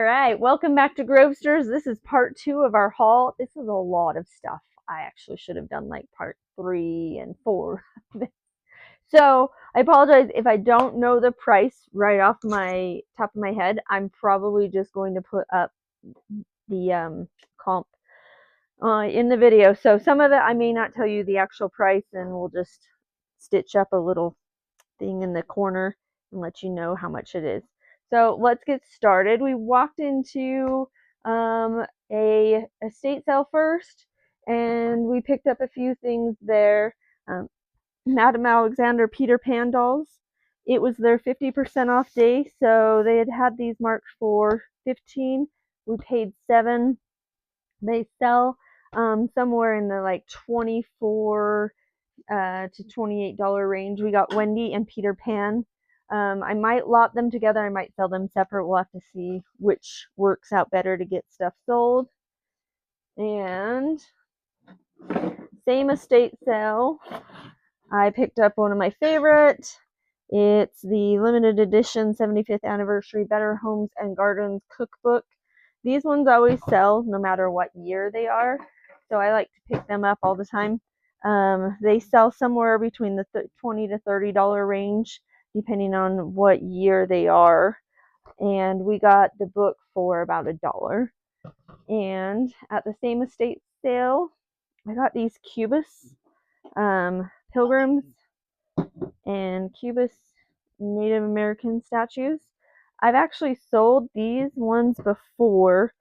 All right, welcome back to Grovesters. This is part 2 of our haul. This is a lot of stuff. I actually should have done like part 3 and 4. So I apologize if I don't know the price right off my top of my head. I'm probably just going to put up the comp in the video. So some of it I may not tell you the actual price, and we'll just stitch up a little thing in the corner and let you know how much it is. So let's get started. We walked into a estate sale first, and we picked up a few things there. Madame Alexander Peter Pan dolls. It was their 50% off day, so they had these marked for 15. We paid 7. They sell somewhere in the like 24 to $28 range. We got Wendy and Peter Pan. I might lot them together. I might sell them separate. We'll have to see which works out better to get stuff sold. And same estate sale. I picked up one of my favorite. It's the limited edition 75th anniversary Better Homes and Gardens cookbook. These ones always sell no matter what year they are, so I like to pick them up all the time. They sell somewhere between the $20 to $30 range, depending on what year they are. And we got the book for about $1. And at the same estate sale, I got these Cubist pilgrims and Cubist Native American statues. I've actually sold these ones before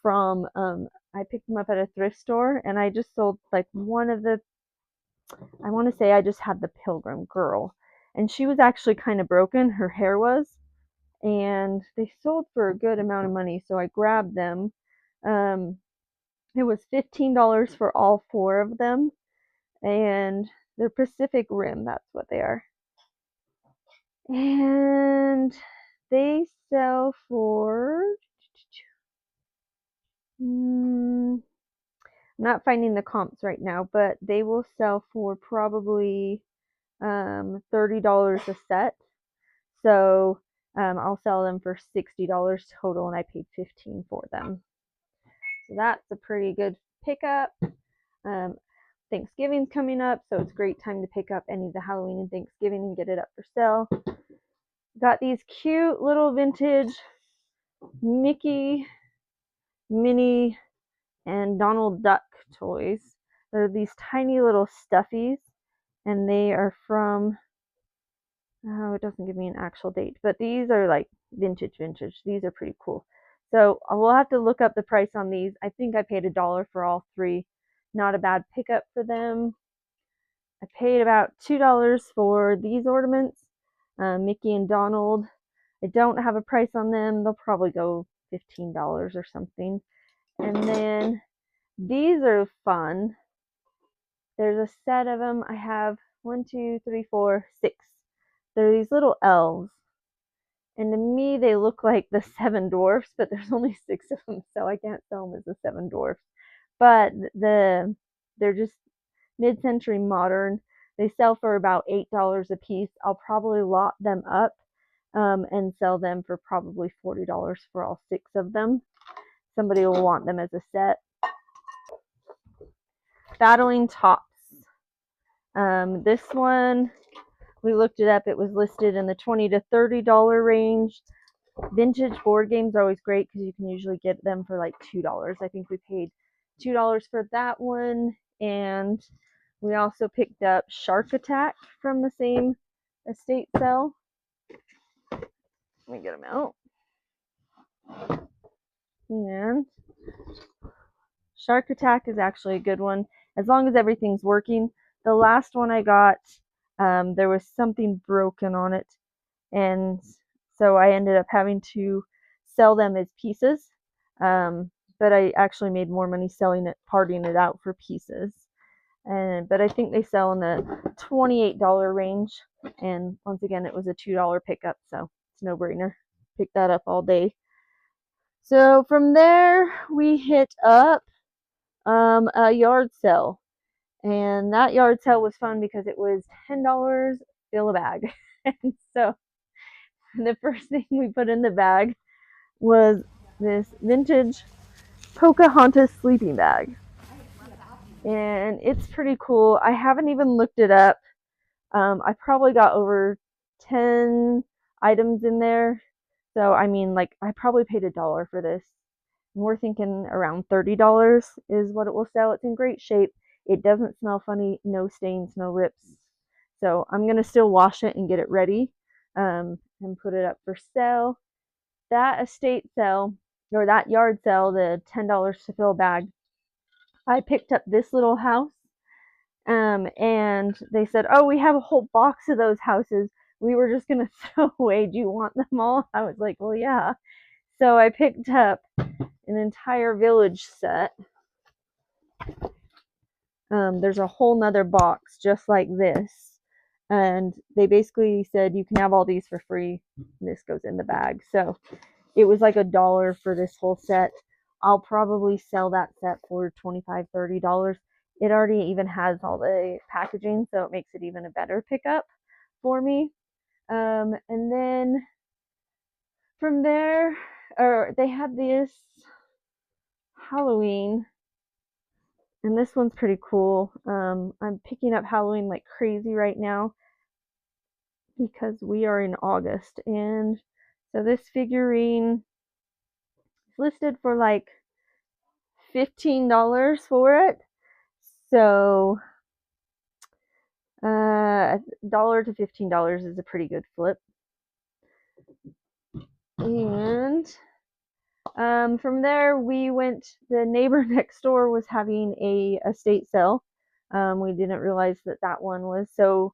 from I picked them up at a thrift store, and I just sold like one of the, I want to say I just had the pilgrim girl, and she was actually kind of broken, her hair was, and they sold for a good amount of money, so I grabbed them. It was $15 for all 4 of them, and they're Pacific Rim, that's what they are. And they sell for I'm not finding the comps right now, but they will sell for probably $30 a set. So I'll sell them for $60 total, and I paid $15 for them. So that's a pretty good pickup. Thanksgiving's coming up, so it's a great time to pick up any of the Halloween and Thanksgiving and get it up for sale. Got these cute little vintage Mickey, Minnie, and Donald Duck toys. They're these tiny little stuffies, and they are from, oh, it doesn't give me an actual date, but these are like vintage. These are pretty cool. So we'll have to look up the price on these. I think I paid $1 for all 3. Not a bad pickup for them. I paid about $2 for these ornaments, Mickey and Donald. I don't have a price on them. They'll probably go $15 or something. And then these are fun. There's a set of them. I have 1, 2, 3, 4, 6. They're these little elves. And to me, they look like the 7 dwarfs, but there's only 6 of them, so I can't sell them as the 7 dwarfs. But they're just mid-century modern. They sell for about $8 a piece. I'll probably lot them up and sell them for probably $40 for all 6 of them. Somebody will want them as a set. Battling Tops. This one, we looked it up. It was listed in the $20 to $30 range. Vintage board games are always great because you can usually get them for like $2. I think we paid $2 for that one. And we also picked up Shark Attack from the same estate sale. Let me get them out. And Shark Attack is actually a good one, as long as everything's working. The last one I got, there was something broken on it, and so I ended up having to sell them as pieces. But I actually made more money selling it, parting it out for pieces. But I think they sell in the $28 range. And once again, it was a $2 pickup, so it's no brainer. Pick that up all day. So from there, we hit up a yard sale. And that yard sale was fun because it was $10, fill a bag. And so the first thing we put in the bag was this vintage Pocahontas sleeping bag. And it's pretty cool. I haven't even looked it up. I probably got over 10 items in there. So, I mean, like, I probably paid $1 for this. And we're thinking around $30 is what it will sell. It's in great shape. It doesn't smell funny, no stains, no rips. So, I'm going to still wash it and get it ready and put it up for sale. That estate sale, or that yard sale, the $10 to fill a bag, I picked up this little house and they said, "Oh, we have a whole box of those houses. We were just gonna throw away. Do you want them all?" I was like, "Well, yeah." So I picked up an entire village set. There's a whole nother box just like this, and they basically said you can have all these for free. This goes in the bag. So it was like $1 for this whole set. I'll probably sell that set for $25, $30. It already even has all the packaging, so it makes it even a better pickup for me. And then from there, or they had this Halloween, and this one's pretty cool. I'm picking up Halloween like crazy right now because we are in August, and so this figurine is listed for like $15 for it. So $1 to $15 is a pretty good flip. And from there we went, the neighbor next door was having a estate sale. We didn't realize that that one was, so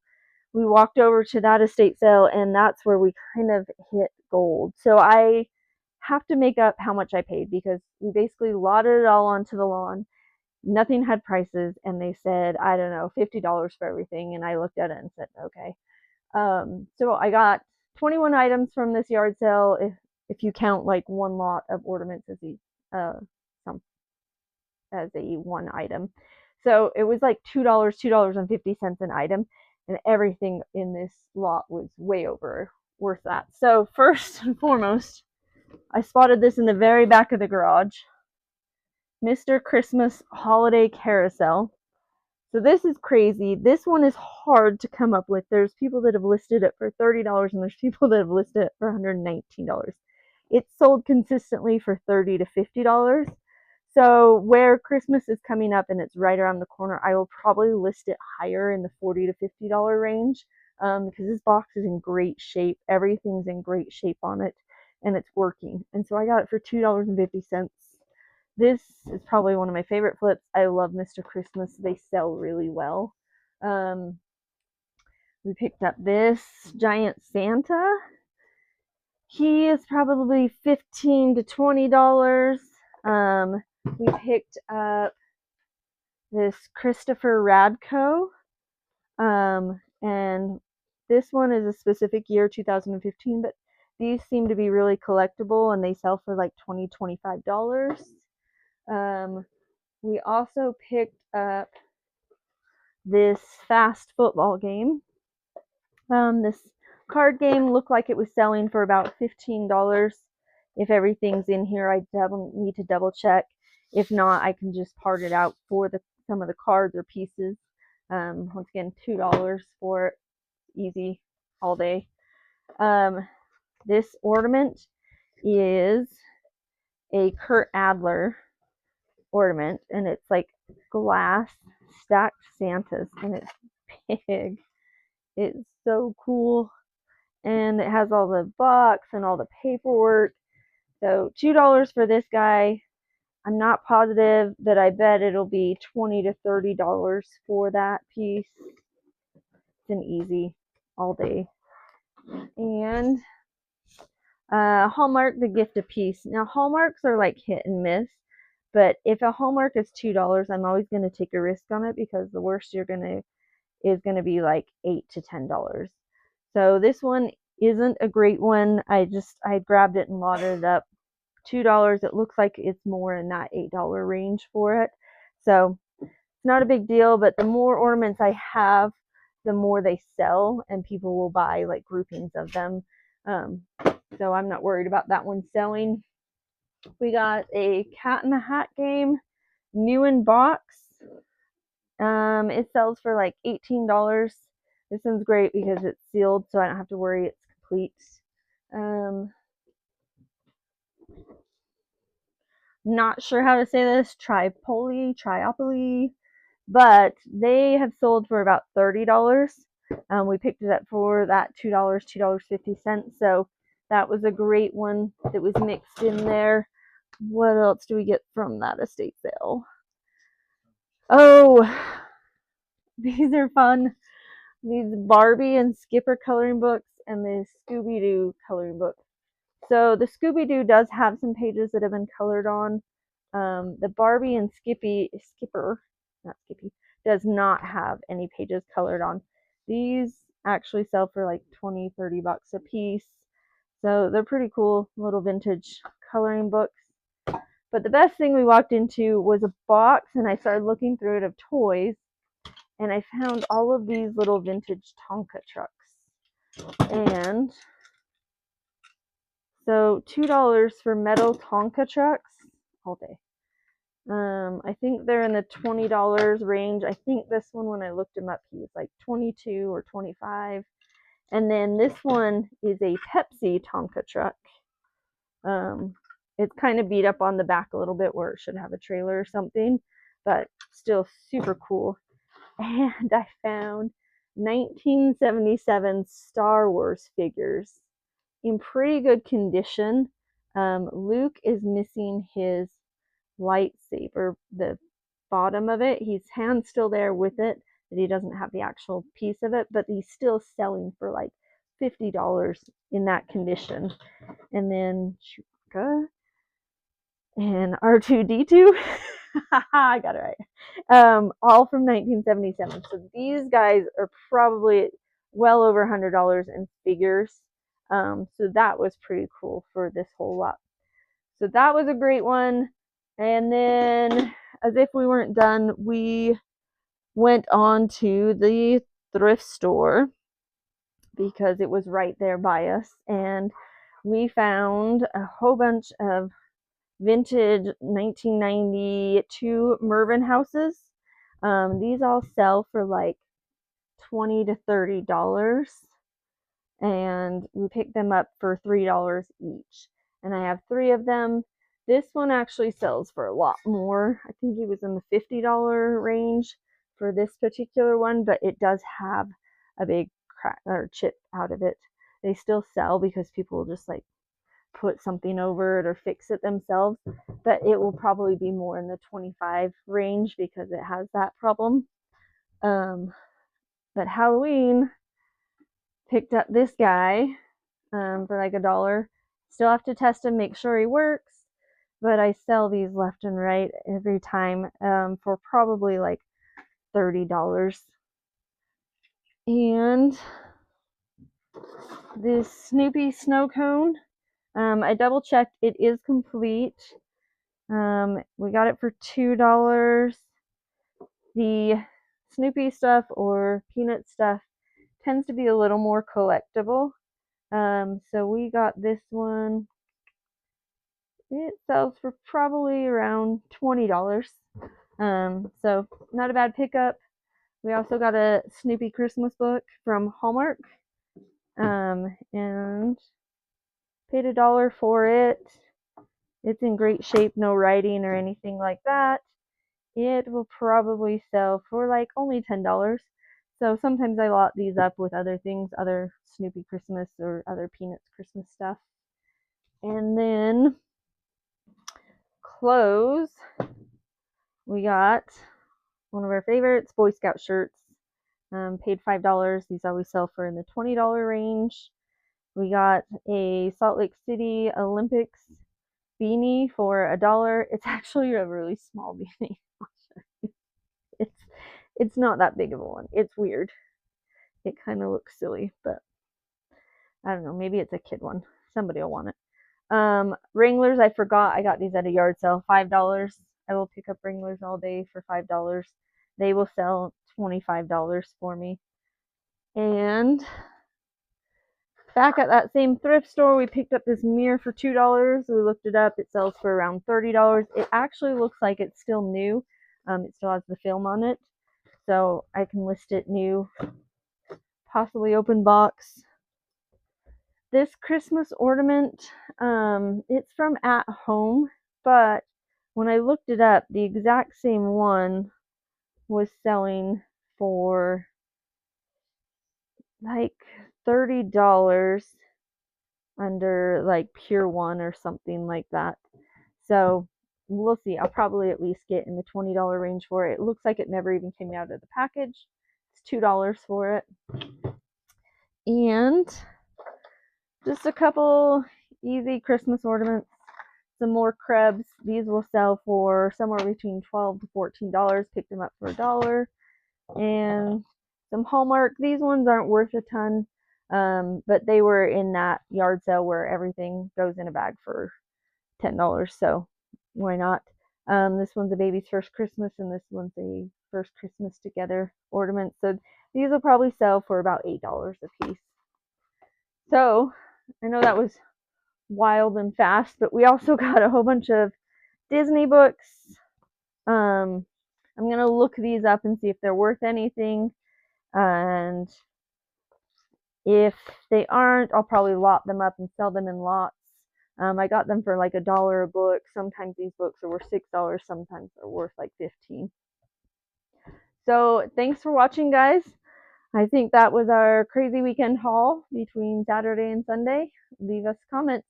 we walked over to that estate sale, and that's where we kind of hit gold. So I have to make up how much I paid because we basically lotted it all onto the lawn. Nothing had prices, and they said, I don't know, $50 for everything. And I looked at it and said, okay. So I got 21 items from this yard sale, if you count like one lot of ornaments as some as a one item. So it was like $2.50 an item, and everything in this lot was way over worth that. So first and foremost, I spotted this in the very back of the garage. Mr. Christmas Holiday Carousel. So this is crazy. This one is hard to come up with. There's people that have listed it for $30 and there's people that have listed it for $119. It's sold consistently for $30 to $50. So where Christmas is coming up and it's right around the corner, I will probably list it higher in the $40 to $50 range because this box is in great shape. Everything's in great shape on it and it's working. And so I got it for $2.50. This is probably one of my favorite flips. I love Mr. Christmas. They sell really well. We picked up this giant Santa. He is probably $15 to $20. We picked up this Christopher Radko. And this one is a specific year, 2015, but these seem to be really collectible and they sell for like $20, $25. We also picked up this fast football game. This card game looked like it was selling for about $15. If everything's in here, I need to double check. If not, I can just part it out for some of the cards or pieces. Once again, $2 for it. Easy, all day. This ornament is a Kurt Adler ornament, and it's like glass stacked Santas, and it's big. It's so cool, and it has all the box and all the paperwork. So $2 for this guy. I'm not positive, but I bet it'll be $20 to $30 for that piece. It's an easy all day. And Hallmark, the gift a piece. Now Hallmarks are like hit and miss, but if a Hallmark is $2, I'm always going to take a risk on it because the worst is going to be like $8 to $10. So this one isn't a great one. I grabbed it and lotted it up. $2. It looks like it's more in that $8 range for it. So it's not a big deal, but the more ornaments I have, the more they sell and people will buy like groupings of them. So I'm not worried about that one selling. We got a Cat in the Hat game, new in box. It sells for like $18. This one's great because it's sealed, so I don't have to worry it's complete. Not sure how to say this, Triopoly, but they have sold for about $30. We picked it up for that $2, $2.50. So that was a great one that was mixed in there. What else do we get from that estate sale? Oh, these are fun. These Barbie and Skipper coloring books and the Scooby-Doo coloring book. So the Scooby-Doo does have some pages that have been colored on. The Barbie and Skipper, not Skippy, does not have any pages colored on. These actually sell for like 20, $30 a piece. So they're pretty cool little vintage coloring books. But the best thing we walked into was a box, and I started looking through it of toys, and I found all of these little vintage Tonka trucks. And so $2 for metal Tonka trucks all day. I think they're in the $20 range. I think this one, when I looked him up, he was like 22 or 25. And then this one is a Pepsi Tonka truck. It's kind of beat up on the back a little bit where it should have a trailer or something, but still super cool. And I found 1977 Star Wars figures in pretty good condition. Luke is missing his lightsaber, the bottom of it. His hand's still there with it, but he doesn't have the actual piece of it, but he's still selling for like $50 in that condition. And then Chewbacca and R2-D2. I got it right. All from 1977. So these guys are probably well over $100 in figures. So that was pretty cool for this whole lot. So that was a great one. And then, as if we weren't done, we went on to the thrift store because it was right there by us. And we found a whole bunch of vintage 1992 Mervyn houses. These all sell for like $20 to $30. And we picked them up for $3 each. And I have 3 of them. This one actually sells for a lot more. I think it was in the $50 range for this particular one, but it does have a big crack or chip out of it. They still sell because people will just like put something over it or fix it themselves, but it will probably be more in the 25 range because it has that problem. But Halloween picked up this guy for like $1. Still have to test him, make sure he works, but I sell these left and right every time for probably like $30. And this Snoopy snow cone, I double checked, it is complete. We got it for $2. The Snoopy stuff or peanut stuff tends to be a little more collectible. So we got this one. It sells for probably around $20. So not a bad pickup. We also got a Snoopy Christmas book from Hallmark. And paid $1 for it. It's in great shape, no writing or anything like that. It will probably sell for like only $10. So sometimes I lot these up with other things, other Snoopy Christmas or other Peanuts Christmas stuff. And then clothes, we got one of our favorites, Boy Scout shirts. Paid $5. These always sell for in the $20 range. We got a Salt Lake City Olympics beanie for $1. It's actually a really small beanie. It's not that big of a one. It's weird. It kind of looks silly, but I don't know. Maybe it's a kid one. Somebody will want it. Wranglers, I forgot. I got these at a yard sale. $5. I will pick up Wranglers all day for $5. They will sell $25 for me. And Back at that same thrift store, we picked up this mirror for $2. We looked it up. It sells for around $30. It actually looks like it's still new. It still has the film on it. So I can list it new, possibly open box. This Christmas ornament, it's from At Home, but when I looked it up, the exact same one was selling for like $30 under like Pure One or something like that. So we'll see. I'll probably at least get in the $20 range for it. It looks like it never even came out of the package. It's $2 for it. And just a couple easy Christmas ornaments. Some more Krebs. These will sell for somewhere between $12 to $14. Picked them up for $1. And some Hallmark. These ones aren't worth a ton, but they were in that yard sale where everything goes in a bag for $10. So why not? This one's a baby's first Christmas, and this one's a first Christmas together ornament. So these will probably sell for about $8 a piece. So I know that was wild and fast, but we also got a whole bunch of Disney books. I'm gonna look these up and see if they're worth anything, and if they aren't, I'll probably lot them up and sell them in lots. I got them for like $1 a book. Sometimes these books are worth $6. Sometimes they're worth like $15. So thanks for watching, guys. I think that was our crazy weekend haul between Saturday and Sunday. Leave us comments.